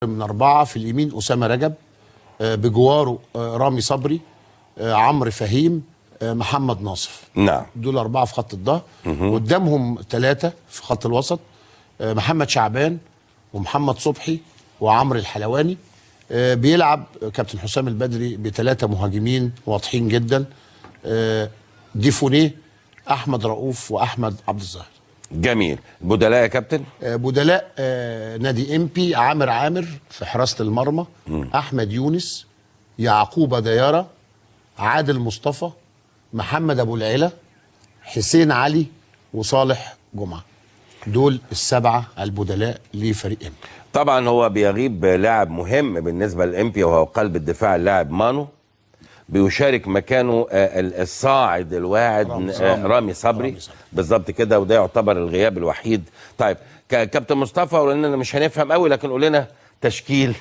من 4 في اليمين أسامة رجب، بجواره رامي صبري، عمرو فهيم، محمد ناصف. نعم، دول 4 في خط الظهر. قدامهم 3 في خط الوسط، محمد شعبان ومحمد صبحي وعمرو الحلواني. بيلعب كابتن حسام البدري ب3 مهاجمين واضحين جدا، ديفونيه، احمد رؤوف واحمد عبد الظاهر. جميل. بدلاء يا كابتن؟ بدلاء نادي امبي عامر في حراسه المرمى، احمد يونس، يعقوب ديارة، عادل مصطفى، محمد ابو العلا، حسين علي، وصالح جمعه. دول ال7 البدلاء لفريق امبي. طبعا هو بيغيب لاعب مهم بالنسبه للامبي وهو قلب الدفاع اللاعب مانو، بيشارك مكانه الصاعد الواعد رامي صبري. بالظبط كده، وده يعتبر الغياب الوحيد. طيب كابتن مصطفى، ولاننا مش هنفهم قوي لكن قول لنا تشكيل